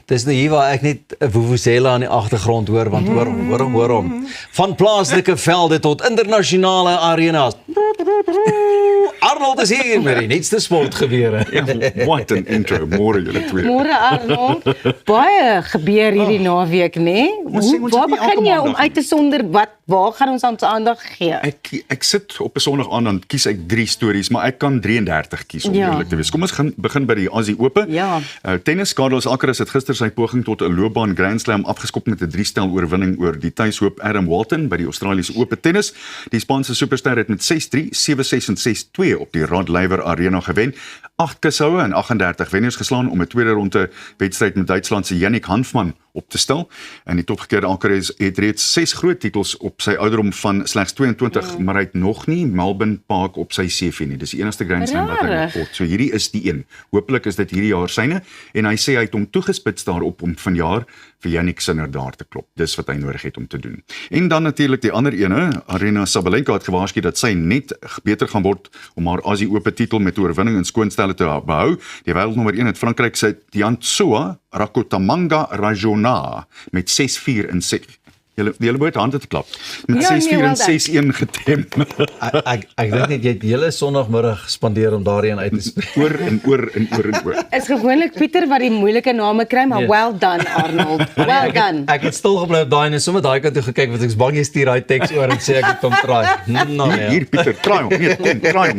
Dis nou hier waar ek net 'n vuvuzela in die agtergrond hoor, want hoor hom. Van plaaslike velde tot internasionale arenas. Arnold is hier met die nuutste sportgebeure. What an intro, môre julle twee. Môre Arnold, baie gebeur hierdie naweek, né? Waar begin jy om uit te sonder waar gaan ons ons aandag gee? Ek sit op 'n Sondag aan, dan kies ek 3 stories, maar ek kan 33 kies om eerlik te wees. Kom ons begin by die Aussie Ope. Ja. Tennis, Carlos Alcaraz het gister sy poging tot 'n loopbaan Grand Slam afgeskop met 'n 3-stel oorwinning oor die tuishoop Adam Walton by die Australiese Ope Tennis. Die Spaanse superster het met 6-3, 7-6 en 6-2 op die Rod Laver Arena gewen. 8 kushoue en 38 wenners geslaan om 'n tweede ronde wedstryd met Duitsland se Yannick Hanfmann op te stel. En die topgekeerde Alcaraz het reeds 6 groot titels op sy ouderdom van slegs 22, maar hy het nog nie Melbourne Park op sy CV nie. Dis die enigste Grand Slam wat hy nog het. So hierdie is die een. Hoopelik is dit hierdie jaar syne en hy sê hy het hom toegespits daarop om vanjaar vir Yannick Sinner daar te klop. Dis wat hy nodig het om te doen. En dan natuurlik die ander ene, Aryna Sabalenka het gewaarsku dat sy net beter gaan word om haar Aussie Ope titel met oorwinning in skoonstelle te behou. Die wêreldnommer 1 het Frankryk se Tiantsua Rakotomanga Rajona met 6-4 en 6. Julle moet hande te klap. Met 6-4 en 6-1 getem. Ek dink net jy het die hele Sondagmiddag gespandeer om daarheen uit te spreek. Oor en oor en oor en oor. Is gewoonlik Pieter wat die moeilike name kry, maar well done Arnold. Well done. Ek het stil gebly op daai en sommer daai kant toe gekyk want ek's bang jy stuur daai teks oor en sê ek het hom try. Hier Pieter, try hom.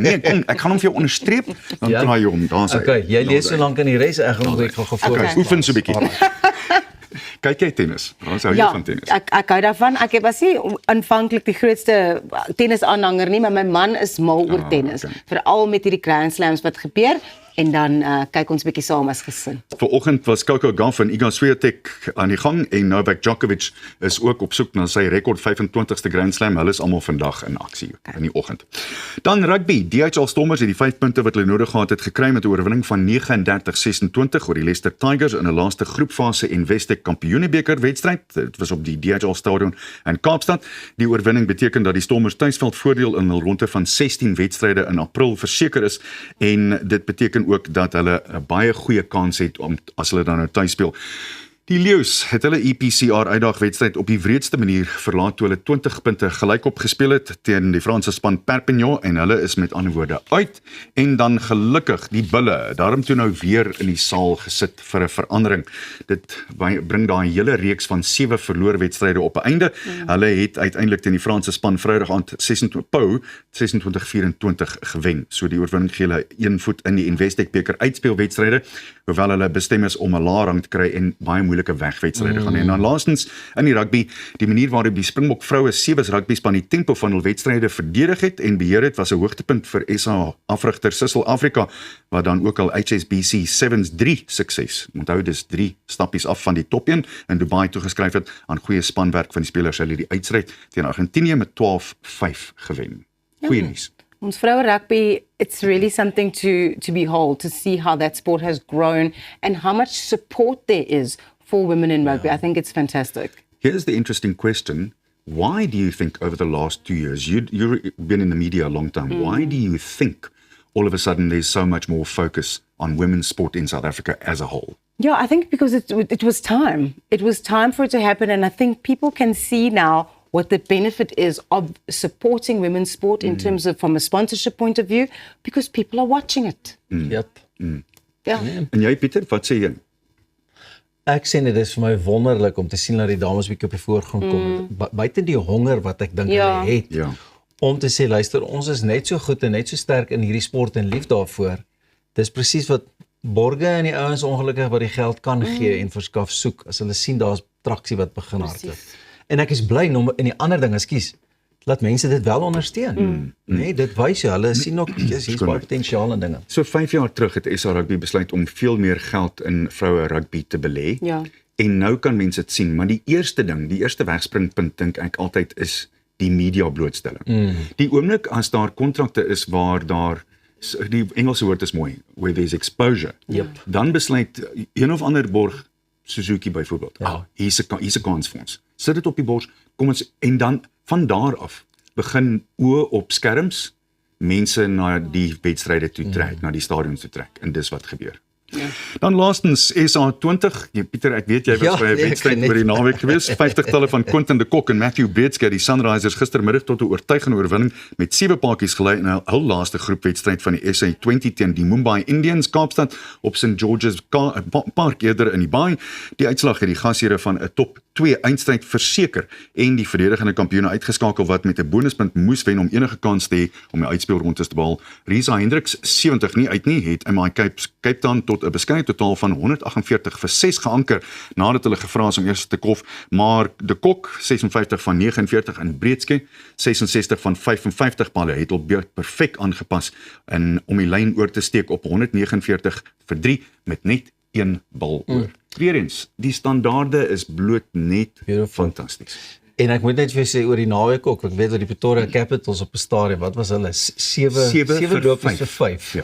Nee, kom. Ek gaan hom vir jou onderstreep, dan try jy hom. Daar's hy. Okay, jy lees so lank in die res, ek gaan net gou gefokus. Oefen so 'n bietjie. Kyk jy tennis? Ons hou jy van tennis. Ek hou daarvan. Ek was nie aanvanklik die grootste tennisaanhanger nie, maar my man is mal oor tennis. Veral met hierdie Grand Slams wat gebeur. En dan kyk ons bietjie saam as gesin. Vanoggend was Coco Gauff en Iga Swiatek aan die gang en Novak Djokovic is ook op soek na sy rekord 25ste Grand Slam. Hulle is almal vandag in aksie in die oggend. Dan rugby. DHL Stormers het die 5 punte wat hulle nodig gehad het gekry met 'n oorwinning van 39-26 oor die Leicester Tigers in 'n laaste groepfase en Westek Kampioenebeker wedstryd. Dit was op die DHL Stadion in Kaapstad. Die oorwinning beteken dat die Stormers tuisveld voordeel in hul ronde van 16 wedstryde in April verseker is en dit beteken ook dat hulle 'n baie goeie kans het om as hulle dan nou tuis speel. Die Leeu's het hulle EPCR uitdagwedstryd op die wreedste manier verlaat toe hulle 20 punte gelykop gespeel het teen die Franse span Perpignan en hulle is met ander woorde uit en dan gelukkig die Bulle daarom toe nou weer in die saal gesit vir 'n verandering. Dit bring daai hele reeks van 7 verloor wedstryde op 'n einde. Hulle het uiteindelik teen die Franse span Vrydag aand 26-24 gewen. So die oorwinning gee hulle 1 voet in die Investec beker uitspelwedstryde, hoewel hulle bestem is om 'n lae rang te kry en baie moeilike wegwedstryde gaan hê. En dan laastens in die rugby, die manier waarop die Springbok vroue Sevens rugby span die tempo van hul wedstryde verdedig het en beheer het, was 'n hoogtepunt vir SA afrigter Sissel Afrika, wat dan ook al HSBC Sevens 3 sukses. Onthou dis 3 stappies af van die top 1 in Dubai toegeskryf het aan goeie spanwerk van die spelers. Hulle die uitstryd teen Argentinië met 12-5 gewen. Goeie nuus. Ons vroue rugby, it's really something to behold, to see how that sport has grown and how much support there is for women in rugby. I think it's fantastic. Here's the interesting question. Why do you think over the last 2 years, you've been in the media a long time, why do you think all of a sudden there's so much more focus on women's sport in South Africa as a whole? Yeah, I think because it was time. It was time for it to happen, and I think people can see now what the benefit is of supporting women's sport in terms of from a sponsorship point of view, because people are watching it. Yep. Ja. En jy Pieter, wat sê jy? Ek sê dit is vir my wonderlik om te sien dat die dames bietjie op die voorgrond kom. Buite die honger wat ek dink hulle het om te sê luister, ons is net so goed en net so sterk in hierdie sport en lief daarvoor. Dis presies wat borge en die ouens ongelukkig wat die geld kan gee en verskaf soek as hulle sien daar's traksie wat begin hardloop. En ek is bly om in die ander ding, ekskuus, laat mense dit wel ondersteun. Nee, dit wys jy, hulle sien ook hier's baie potensiaal in dinge. So 5 jaar terug het SA Rugby besluit om veel meer geld in vroue rugby te belê. Ja. En nou kan mense dit sien, maar die eerste ding, die eerste wegspringpunt dink ek altyd is die media blootstelling. Die oomblik as daar kontrakte is waar daar die Engelse woord is mooi, where there's exposure. Dan besluit een of ander borg Suzuki byvoorbeeld. Hier's 'n kans vir ons. Sit dit op die bors, kom ons en dan van daar af begin oë op skerms mense na die wedstryde toe trek, na die stadions toe trek en dis wat gebeur. Dan laastens SA20. Pieter, ek weet jy was by 'n wedstryd oor die naweek gewees. 50-talle van Quinton de Kock en Matthew Breedsky, die Sunrisers gistermiddag tot 'n oortuigende oorwinning met 7 paadjies gelei in hul laaste groepwedstryd van die SA20 teen die Mumbai Indians Kaapstad op St George's Park eerder in die Baai. Die uitslag het die gasheere van 'n top 2 eindstryd verseker en die verdedigende kampioene uitgeskakel wat met 'n bonuspunt moes wen om enige kans te hê om die uitspelrondes te behaal. Risa Hendricks 70 nie uit nie, het MI Cape Town tot 'n beskeie totaal van 148 vir 6 geanker nadat hulle gevra is om eers te kof, maar de Kock 56 van 49 en Breedsky 66 van 55 balle het op beurt perfek aangepas en om die lyn oor te steek op 149 vir 3 met net 1 bal oor. Weerens, die standaarde is bloot net fantasties. En ek moet net vir sê oor die naweek ook, ek weet dat die Pretoria Capitals op 'n stadium, wat was hulle? 7 lopies vir 5. Ja.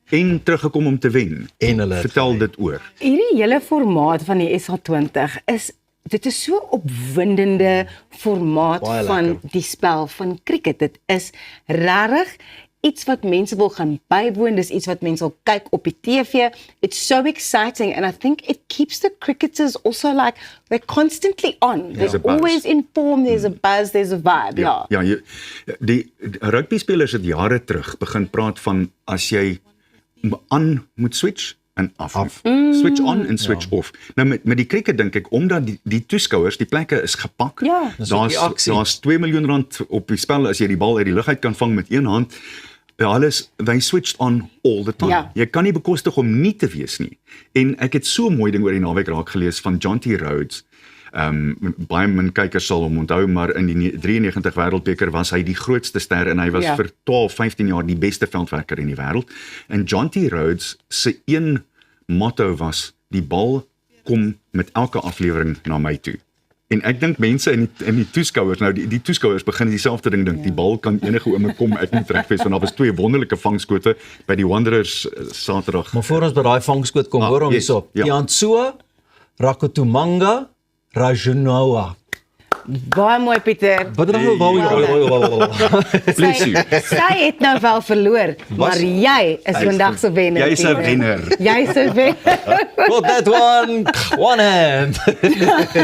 En teruggekom om te wen. En hulle vertel dit oor. Hierdie hele formaat van die SA20 dit is so opwindende formaat van die spel van cricket. Dit is regtig iets wat mense wil gaan bywoon, dis iets wat mense wil kyk op die TV. It's so exciting and I think it keeps the cricketers also like they're constantly on. They're always in form, there's a buzz, there's a vibe. Ja, die rugby spelers het jare terug begin praat van as jy aan moet switch en af. Switch on en switch off. Nou met die cricket dink ek, omdat die toeskouers, die plekke is gepak. Daar's 2 miljoen rand op die spel as jy die bal uit die lug uit kan vang met een hand. They switched on all the time. Jy kan nie bekostig om nie te wees nie. En ek het so 'n mooi ding oor die naweek raak gelees van Jonty Rhodes. Baie min kykers sal hom onthou, maar in die 93 wêreldbeker was hy die grootste ster en hy was vir 12-15 jaar die beste veldwerker in die wêreld. En Jonty Rhodes se een motto was, die bal kom met elke aflewering na my toe. En ek dink mense in die toeskouers, nou die toeskouers begin dieselfde ding dink, die bal kan enige oomblik kom, ek moet reg wees, want daar was 2 wonderlike vangskote by die Wanderers Saterdag. Maar voor ons by daai vangskoot kom, hoor hom hierop. Tiantsua, Rakotomanga, Rajunoa. Baie mooi, Pieter. Sy het nou wel verloor, maar jy is vandag se wenner. Jy's 'n wenner. Jy's 'n wenner. Got that one hand.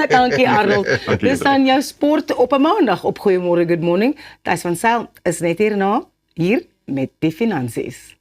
Dankie Arnold. Dis dan jou sport op 'n maandag op Goeiemôre Good Morning. Thys van Sail is net hierna hier met die finansies.